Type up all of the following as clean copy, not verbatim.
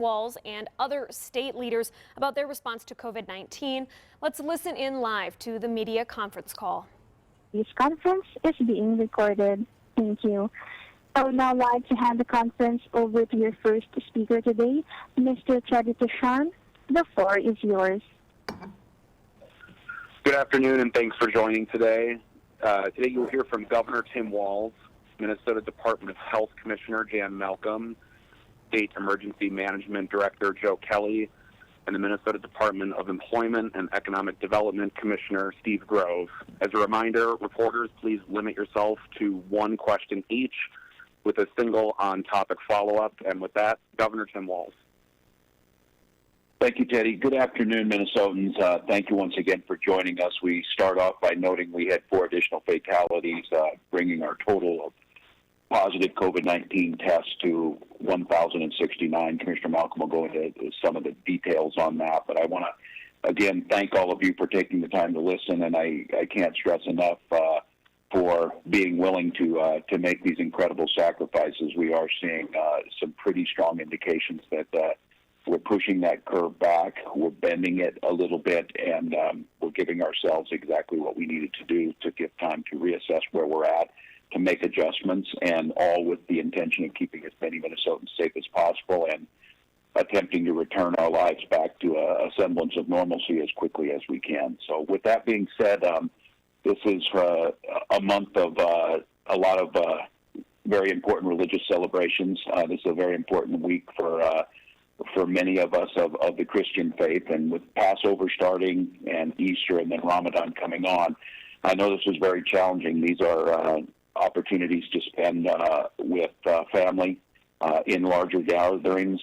Walz and other state leaders about their response to COVID-19. Let's listen in live to the media conference call. This conference is being recorded. Thank you. I would now like to hand the conference over to your first speaker today, Mr. Teddy Tishan. The floor is yours. Good afternoon, and thanks for joining today. Today you'll hear from Governor Tim Walz, Minnesota Department of Health Commissioner Jan Malcolm, State Emergency Management Director Joe Kelly, and the Minnesota Department of Employment and Economic Development Commissioner Steve Grove. As a reminder, reporters, please limit yourself to one question each with a single on-topic follow-up. And with that, Governor Tim Walz. Thank you, Teddy. Good afternoon, Minnesotans. Thank you once again for joining us. We start off by noting we had 4 additional fatalities, bringing our total of positive COVID-19 tests to 1,069. Commissioner Malcolm will go into some of the details on that, but I want to, again, thank all of you for taking the time to listen, and I can't stress enough for being willing to make these incredible sacrifices. We are seeing some pretty strong indications that we're pushing that curve back, we're bending it a little bit, and we're giving ourselves exactly what we needed to do to give time to reassess where we're at, to make adjustments, and all with the intention of keeping as many Minnesotans safe as possible and attempting to return our lives back to a semblance of normalcy as quickly as we can. So with that being said, this is a month of a lot of very important religious celebrations. This is a very important week for many of us of the Christian faith, and with Passover starting and Easter and then Ramadan coming on, I know this is very challenging. These are opportunities to spend with family in larger gatherings,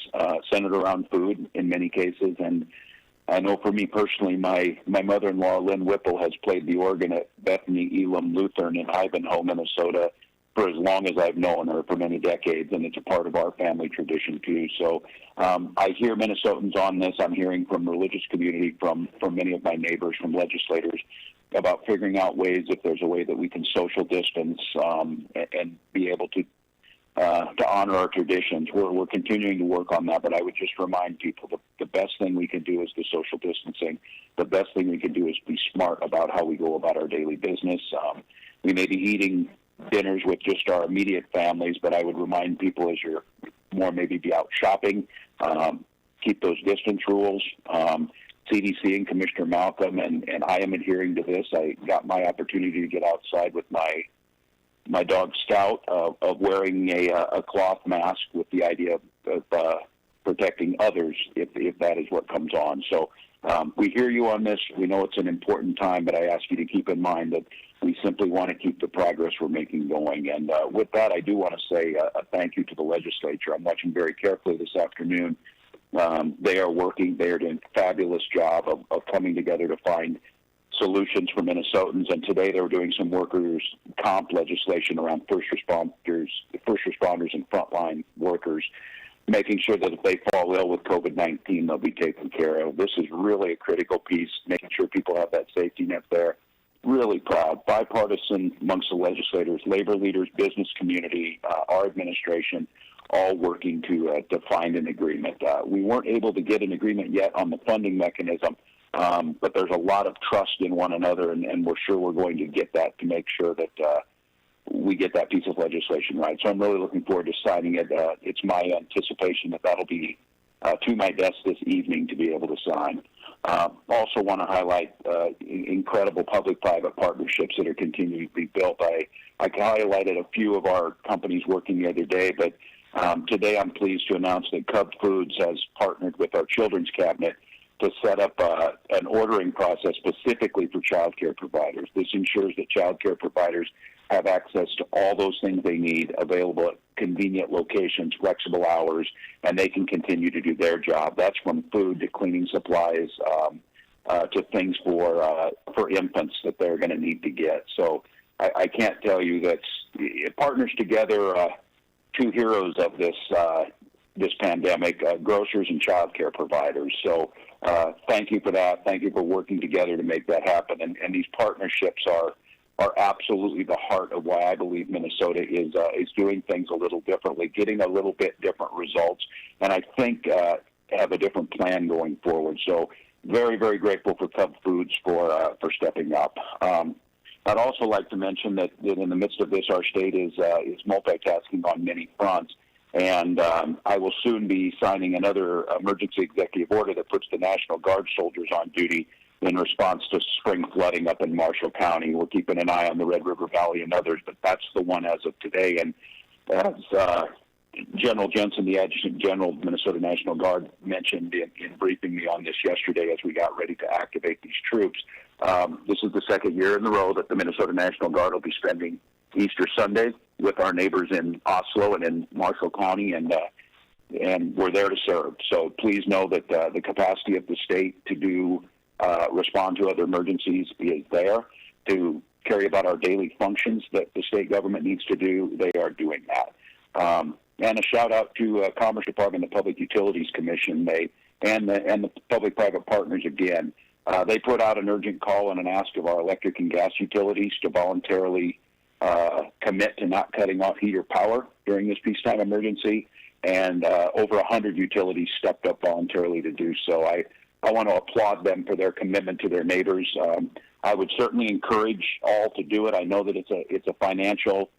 centered around food in many cases. And I know for me personally, my mother-in-law, Lynn Whipple, has played the organ at Bethany Elam Lutheran in Ivanhoe, Minnesota, for as long as I've known her, for many decades, and it's a part of our family tradition too. So I hear Minnesotans on this. I'm hearing from the religious community, from many of my neighbors, from legislators, about figuring out ways, if there's a way that we can social distance and be able to honor our traditions. We're continuing to work on that, but I would just remind people the best thing we can do is the social distancing. The best thing we can do is be smart about how we go about our daily business. We may be eating dinners with just our immediate families, but I would remind people, as you're more maybe be out shopping, keep those distance rules. CDC and Commissioner Malcolm, and I am adhering to this. I got my opportunity to get outside with my dog Scout of wearing a cloth mask with the idea of protecting others if that is what comes on. So we hear you on this. We know it's an important time, but I ask you to keep in mind that we simply want to keep the progress we're making going. And with that, I do want to say a thank you to the legislature. I'm watching very carefully this afternoon. They are working. They are doing a fabulous job of coming together to find solutions for Minnesotans. And today they were doing some workers' comp legislation around first responders and frontline workers, making sure that if they fall ill with COVID-19, they'll be taken care of. This is really a critical piece, making sure people have that safety net there. Really proud, bipartisan amongst the legislators, labor leaders, business community, our administration, all working to find an agreement. We weren't able to get an agreement yet on the funding mechanism, but there's a lot of trust in one another, and we're sure we're going to get that to make sure that we get that piece of legislation right. So I'm really looking forward to signing it. It's my anticipation that that'll be to my desk this evening to be able to sign. Also want to highlight incredible public-private partnerships that are continuing to be built. I highlighted a few of our companies working the other day, but today I'm pleased to announce that Cub Foods has partnered with our Children's Cabinet to set up an ordering process specifically for child care providers. This ensures that child care providers have access to all those things they need, available at convenient locations, flexible hours, and they can continue to do their job. That's from food to cleaning supplies to things for infants that they're going to need to get. So I can't tell you that it partners together two heroes of this pandemic, grocers and child care providers. So thank you for that. Thank you for working together to make that happen. And these partnerships are absolutely the heart of why I believe Minnesota is doing things a little differently, getting a little bit different results. And I think have a different plan going forward. So very, very grateful for Cub Foods for stepping up. I'd also like to mention that in the midst of this, our state is multitasking on many fronts. And I will soon be signing another emergency executive order that puts the National Guard soldiers on duty in response to spring flooding up in Marshall County. We're keeping an eye on the Red River Valley and others, but that's the one as of today. And as General Jensen, the Adjutant General of Minnesota National Guard, mentioned in briefing me on this yesterday as we got ready to activate these troops, this is the second year in a row that the Minnesota National Guard will be spending Easter Sunday with our neighbors in Oslo and in Marshall County, and we're there to serve. So please know that the capacity of the state to respond to other emergencies is there. To carry about our daily functions that the state government needs to do, they are doing that. And a shout out to Commerce Department and the Public Utilities Commission, and the public-private partners again. They put out an urgent call and an ask of our electric and gas utilities to voluntarily commit to not cutting off heat or power during this peacetime emergency, and over 100 utilities stepped up voluntarily to do so. I want to applaud them for their commitment to their neighbors. I would certainly encourage all to do it. I know that it's a financial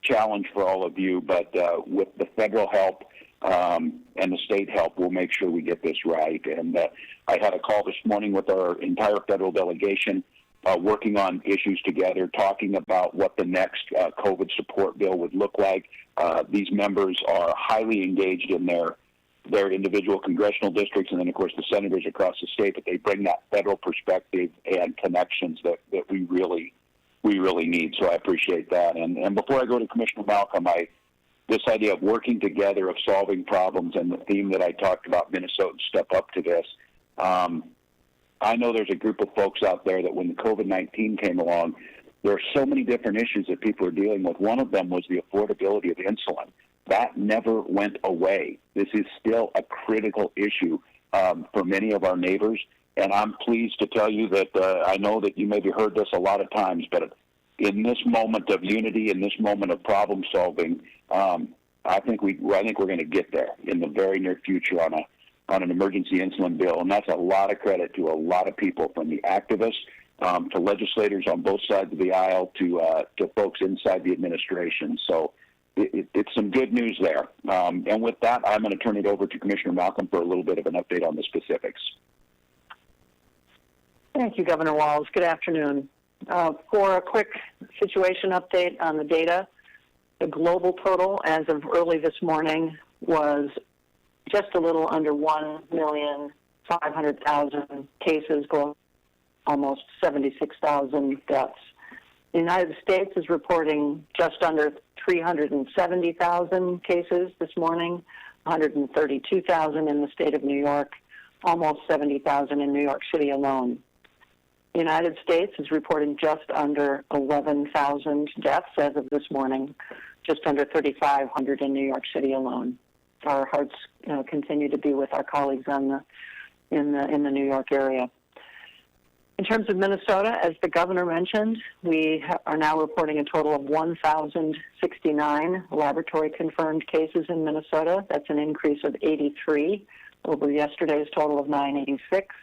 challenge for all of you, but with the federal help and the state help, we'll make sure we get this right. And I had a call this morning with our entire federal delegation, working on issues together, talking about what the next COVID support bill would look like. These members are highly engaged in their individual congressional districts, and then, of course, the senators across the state, but they bring that federal perspective and connections that we really need. So I appreciate that. And before I go to Commissioner Malcolm, this idea of working together, of solving problems, and the theme that I talked about, Minnesotans step up to this. I know there's a group of folks out there that when COVID-19 came along, there are so many different issues that people are dealing with. One of them was the affordability of insulin. That never went away. This is still a critical issue for many of our neighbors. And I'm pleased to tell you that I know that you maybe heard this a lot of times, but in this moment of unity, in this moment of problem solving, I think we're going to get there in the very near future on an emergency insulin bill. And that's a lot of credit to a lot of people, from the activists to legislators on both sides of the aisle to folks inside the administration. So it's some good news there. And with that, I'm going to turn it over to Commissioner Malcolm for a little bit of an update on the specifics. Thank you, Governor Walz. Good afternoon. For a quick situation update on the data, the global total as of early this morning was just a little under 1,500,000 cases, almost 76,000 deaths. The United States is reporting just under 370,000 cases this morning, 132,000 in the state of New York, almost 70,000 in New York City alone. The United States is reporting just under 11,000 deaths as of this morning, just under 3,500 in New York City alone. Our hearts continue to be with our colleagues in the New York area. In terms of Minnesota, as the governor mentioned, we are now reporting a total of 1,069 laboratory-confirmed cases in Minnesota. That's an increase of 83 over yesterday's total of 986.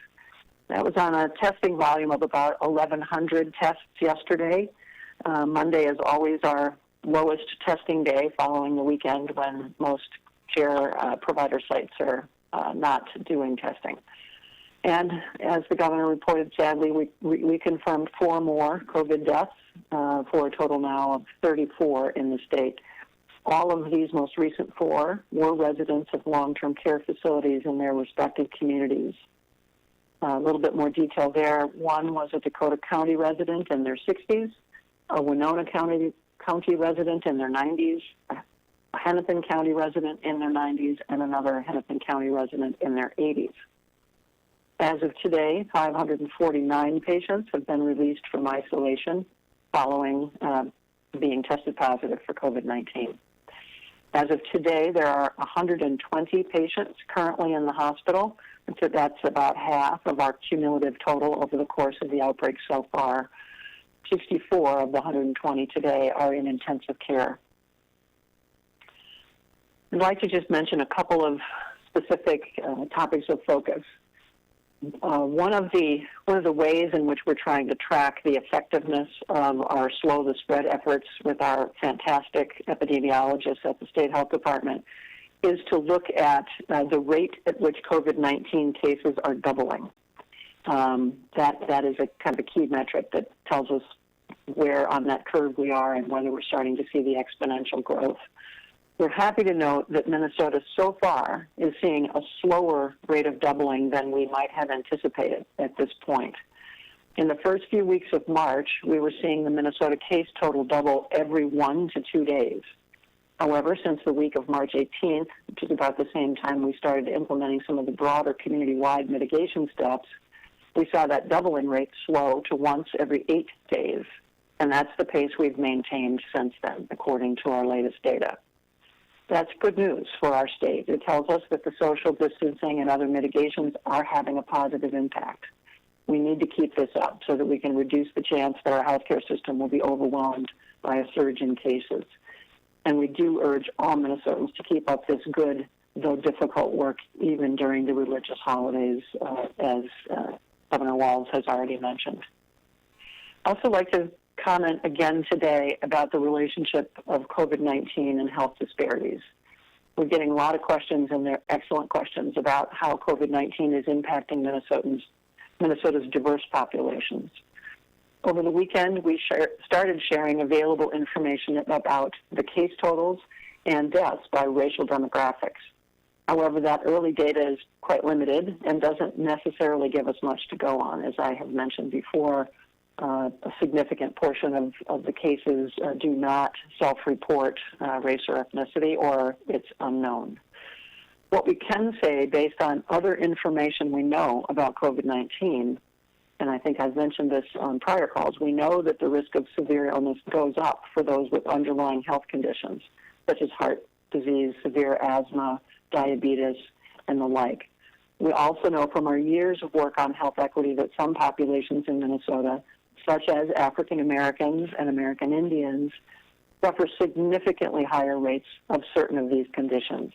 That was on a testing volume of about 1,100 tests yesterday. Monday is always our lowest testing day following the weekend, when most care provider sites are not doing testing. And as the governor reported, sadly, we confirmed 4 more COVID deaths for a total now of 34 in the state. All of these most recent 4 were residents of long-term care facilities in their respective communities. A little bit more detail there. One was a Dakota County resident in their 60s, a Winona County resident in their 90s, a Hennepin County resident in their 90s, and another Hennepin County resident in their 80s. As of today, 549 patients have been released from isolation following being tested positive for COVID-19. As of today, there are 120 patients currently in the hospital, and so that's about half of our cumulative total over the course of the outbreak so far. 64 of the 120 today are in intensive care. I'd like to just mention a couple of specific topics of focus. One of the ways in which we're trying to track the effectiveness of our slow the spread efforts with our fantastic epidemiologists at the State Health Department is to look at the rate at which COVID-19 cases are doubling. That is a kind of a key metric that tells us where on that curve we are and whether we're starting to see the exponential growth. We're happy to note that Minnesota so far is seeing a slower rate of doubling than we might have anticipated at this point. In the first few weeks of March, we were seeing the Minnesota case total double every 1 to 2 days. However, since the week of March 18th, which is about the same time we started implementing some of the broader community-wide mitigation steps, we saw that doubling rate slow to once every 8 days. And that's the pace we've maintained since then, according to our latest data. That's good news for our state. It tells us that the social distancing and other mitigations are having a positive impact. We need to keep this up so that we can reduce the chance that our healthcare system will be overwhelmed by a surge in cases. And we do urge all Minnesotans to keep up this good, though difficult work, even during the religious holidays, as Governor Walz has already mentioned. I'd also like to comment again today about the relationship of COVID-19 and health disparities. We're getting a lot of questions, and they're excellent questions, about how COVID-19 is impacting Minnesota's diverse populations. Over the weekend, we started sharing available information about the case totals and deaths by racial demographics. However, that early data is quite limited and doesn't necessarily give us much to go on. As I have mentioned before, a significant portion of the cases do not self-report race or ethnicity, or it's unknown. What we can say, based on other information we know about COVID-19, and I think I've mentioned this on prior calls, we know that the risk of severe illness goes up for those with underlying health conditions, such as heart disease, severe asthma, diabetes, and the like. We also know from our years of work on health equity that some populations in Minnesota, such as African Americans and American Indians, suffer significantly higher rates of certain of these conditions,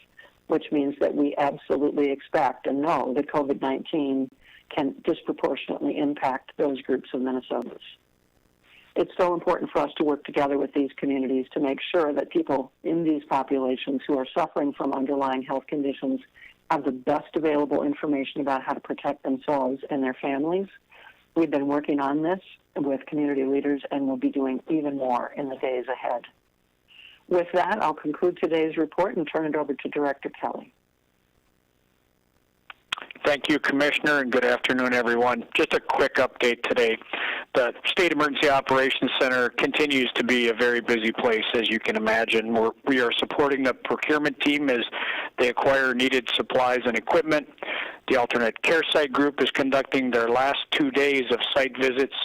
which means that we absolutely expect and know that COVID-19 can disproportionately impact those groups of Minnesotans. It's so important for us to work together with these communities to make sure that people in these populations who are suffering from underlying health conditions have the best available information about how to protect themselves and their families. We've been working on this with community leaders, and we'll be doing even more in the days ahead. With that, I'll conclude today's report and turn it over to Director Kelly. Thank you, Commissioner, and good afternoon, everyone. Just a quick update today. The State Emergency Operations Center continues to be a very busy place, as you can imagine. We are supporting the procurement team as they acquire needed supplies and equipment. The alternate care site group is conducting their last 2 days of site visits.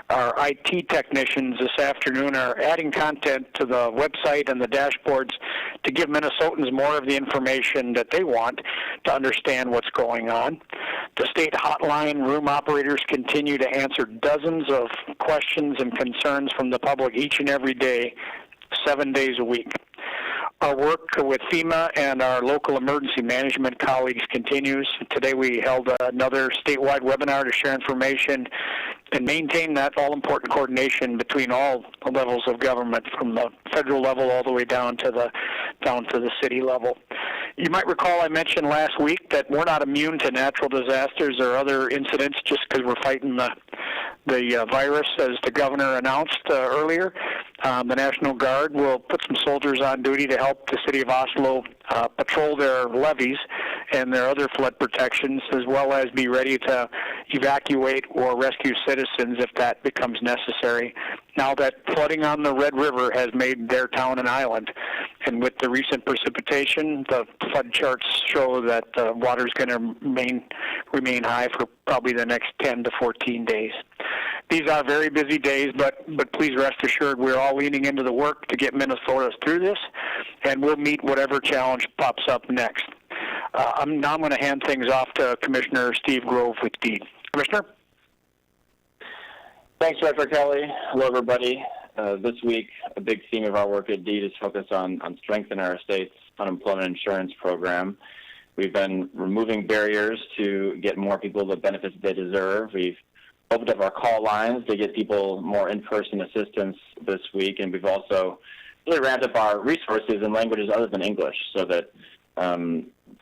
Our IT technicians this afternoon are adding content to the website and the dashboards to give Minnesotans more of the information that they want to understand what's going on. The state hotline room operators continue to answer dozens of questions and concerns from the public each and every day, 7 days a week. Our work with FEMA and our local emergency management colleagues continues. Today we held another statewide webinar to share information and maintain that all-important coordination between all levels of government, from the federal level all the way down to the city level. You might recall I mentioned last week that we're not immune to natural disasters or other incidents just because we're fighting the virus, as the governor announced earlier. The National Guard will put some soldiers on duty to help the city of Oslo patrol their levees and their other flood protections, as well as be ready to evacuate or rescue citizens if that becomes necessary. Now that flooding on the Red River has made their town an island, and with the recent precipitation, the flood charts show that the water is going to remain high for probably the next 10 to 14 days. These are very busy days, but please rest assured we're all leaning into the work to get Minnesota through this, and we'll meet whatever challenge pops up next. I'm going to hand things off to Commissioner Steve Grove with DEED. Commissioner? Thanks, Director Kelly. Hello, everybody. This week, a big theme of our work at DEED is focused on strengthening our state's unemployment insurance program. We've been removing barriers to get more people the benefits they deserve. We've opened up our call lines to get people more in-person assistance this week, and we've also really ramped up our resources in languages other than English so that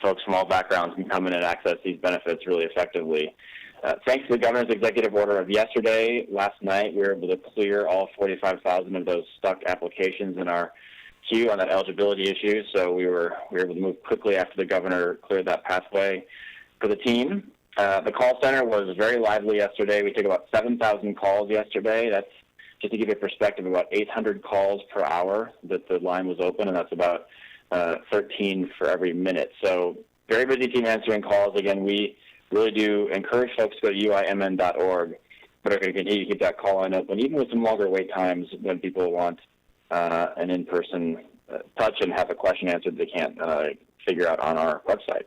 folks from all backgrounds can come in and access these benefits really effectively. Thanks to the governor's executive order of yesterday, last night, we were able to clear all 45,000 of those stuck applications in our queue on that eligibility issue. So we were able to move quickly after the governor cleared that pathway for the team. The call center was very lively yesterday. We took about 7,000 calls yesterday. That's, just to give you a perspective, about 800 calls per hour that the line was open, and that's about 13 for every minute. So very busy team answering calls. Again, we really do encourage folks to go to uimn.org, but are going to continue to keep that call line open, even with some longer wait times when people want an in-person touch and have a question answered they can't figure out on our website.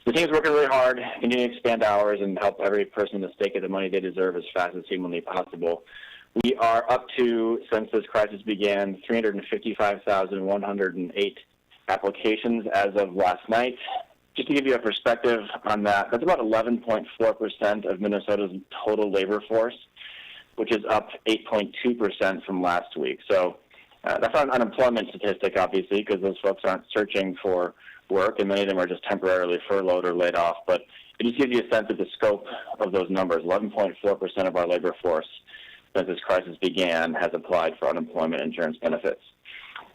So the team's working really hard, continuing to expand hours and help every person in the state get the money they deserve as fast as humanly possible. We are up to, since this crisis began, 355,108 applications as of last night. Just to give you a perspective on that, that's about 11.4% of Minnesota's total labor force, which is up 8.2% from last week. So that's not an unemployment statistic, obviously, because those folks aren't searching for work, and many of them are just temporarily furloughed or laid off. But it just gives you a sense of the scope of those numbers. 11.4% of our labor force since this crisis began has applied for unemployment insurance benefits.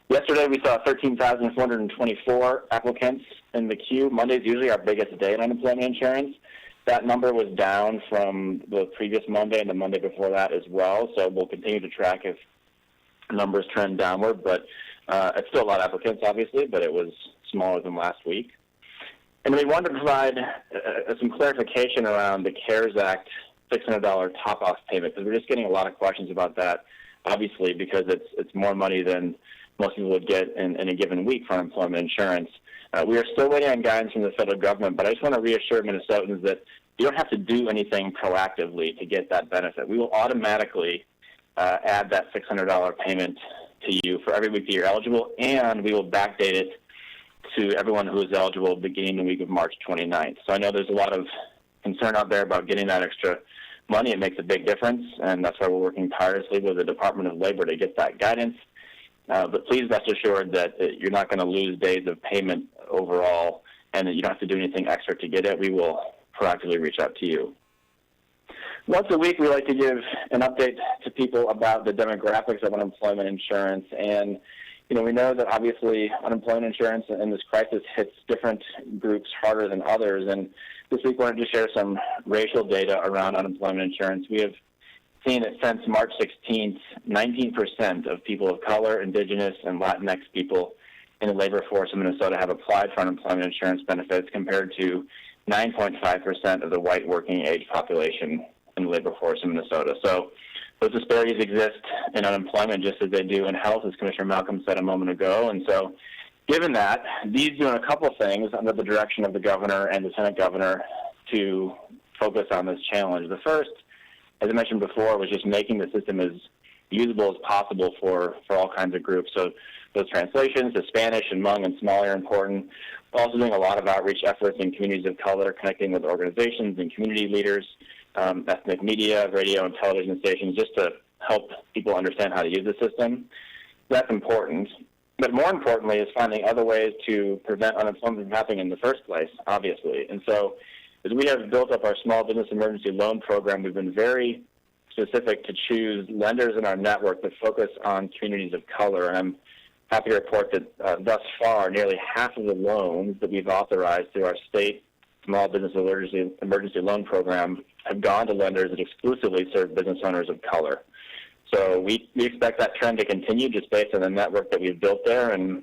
Yesterday, we saw 13,424 applicants in the queue. Monday's usually our biggest day in unemployment insurance. That number was down from the previous Monday and the Monday before that as well, so we'll continue to track if numbers trend downward, but it's still a lot of applicants, obviously, but it was smaller than last week. And we wanted to provide some clarification around the CARES Act $600 top-off payment, because we're just getting a lot of questions about that, obviously, because it's more money than most people would get in a given week for unemployment insurance. We are still waiting on guidance from the federal government, but I just want to reassure Minnesotans that you don't have to do anything proactively to get that benefit. We will automatically add that $600 payment to you for every week that you're eligible, and we will backdate it to everyone who is eligible beginning the week of March 29th. So I know there's a lot of concern out there about getting that extra money. It makes a big difference, and that's why we're working tirelessly with the Department of Labor to get that guidance. But please rest assured that you're not going to lose days of payment overall, and that you don't have to do anything extra to get it. We will proactively reach out to you. Once a week, we like to give an update to people about the demographics of unemployment insurance. And, we know that obviously unemployment insurance in this crisis hits different groups harder than others. And this week, we wanted to share some racial data around unemployment insurance. We have seen that since March 16th, 19% of people of color, Indigenous, and Latinx people in the labor force in Minnesota have applied for unemployment insurance benefits, compared to 9.5% of the white working age population in the labor force in Minnesota. So those disparities exist in unemployment just as they do in health, as Commissioner Malcolm said a moment ago. And so given that, these doing a couple things under the direction of the governor and lieutenant governor to focus on this challenge. The first, as I mentioned before, was just making the system as usable as possible for all kinds of groups. So those translations to Spanish and Hmong and Somali are important. We're also doing a lot of outreach efforts in communities of color, connecting with organizations and community leaders, ethnic media, radio and television stations, just to help people understand how to use the system. That's important. But more importantly is finding other ways to prevent unemployment from happening in the first place, obviously. And so as we have built up our small business emergency loan program, we've been very specific to choose lenders in our network that focus on communities of color. And I'm happy to report that thus far, nearly half of the loans that we've authorized through our state small business emergency loan program have gone to lenders that exclusively serve business owners of color. So we expect that trend to continue just based on the network that we've built there, and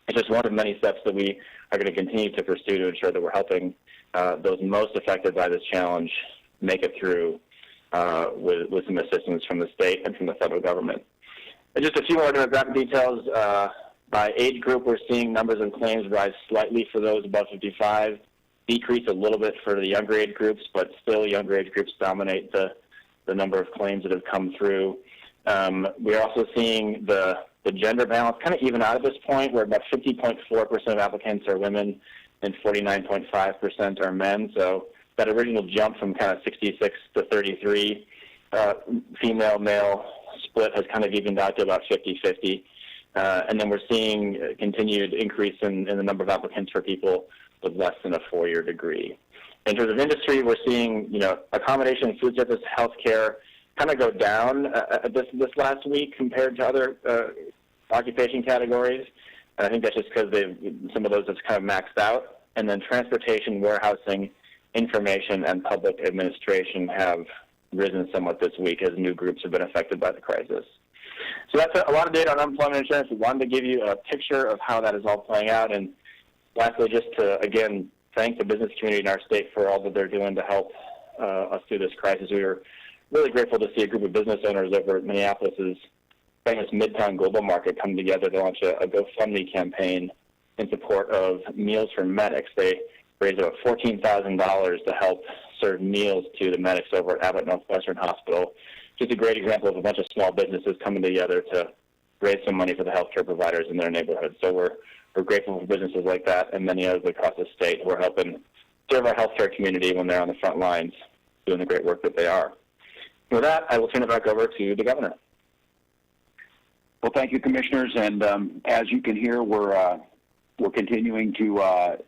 it's just one of many steps that we are going to continue to pursue to ensure that we're helping those most affected by this challenge make it through with some assistance from the state and from the federal government. And just a few more demographic details. By age group, we're seeing numbers of claims rise slightly for those above 55, decrease a little bit for the younger age groups, but still younger age groups dominate the number of claims that have come through. We're also seeing the gender balance kind of even out at this point, where about 50.4% of applicants are women and 49.5% are men. So that original jump from kind of 66 to 33 female-male split has kind of evened out to about 50-50. And then we're seeing a continued increase in the number of applicants for people with less than a 4-year degree. In terms of industry, we're seeing, accommodation, food service, healthcare kind of go down this last week compared to other occupation categories. And I think that's just because some of those have kind of maxed out. And then transportation, warehousing, information, and public administration have risen somewhat this week as new groups have been affected by the crisis. So that's a lot of data on unemployment insurance. We wanted to give you a picture of how that is all playing out. And lastly, just to, again, thank the business community in our state for all that they're doing to help us through this crisis. We were really grateful to see a group of business owners over at Minneapolis' famous Midtown Global Market come together to launch a GoFundMe campaign in support of meals for medics. They raised about $14,000 to help serve meals to the medics over at Abbott Northwestern Hospital. Just a great example of a bunch of small businesses coming together to raise some money for the healthcare providers in their neighborhood. So we're grateful for businesses like that and many others across the state who are helping serve our healthcare community when they're on the front lines doing the great work that they are. With that, I will turn it back over to the governor. Well, thank you, commissioners. And as you can hear, we're continuing to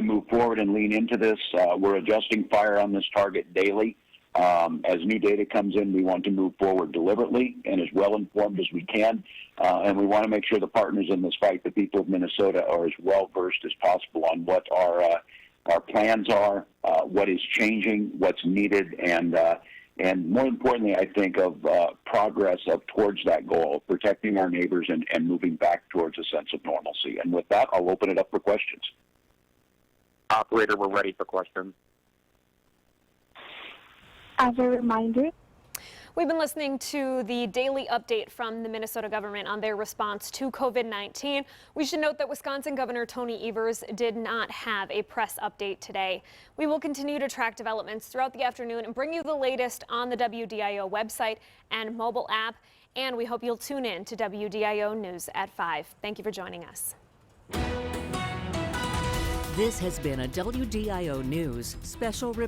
move forward and lean into this. We're adjusting fire on this target daily. As new data comes in, we want to move forward deliberately and as well informed as we can. And we want to make sure the partners in this fight, the people of Minnesota, are as well versed as possible on what our plans are, what is changing, what's needed, and more importantly, I think, of progress towards that goal of protecting our neighbors and moving back towards a sense of normalcy. And with that, I'll open it up for questions. Operator, we're ready for questions. As a reminder, We've been listening to the daily update from the Minnesota government on their response to COVID-19. We should note that Wisconsin Governor Tony Evers did not have a press update today. We will continue to track developments throughout the afternoon and bring you the latest on the WDIO website and mobile app. And we hope you'll tune in to WDIO News at 5. Thank you for joining us. This has been a WDIO News special report.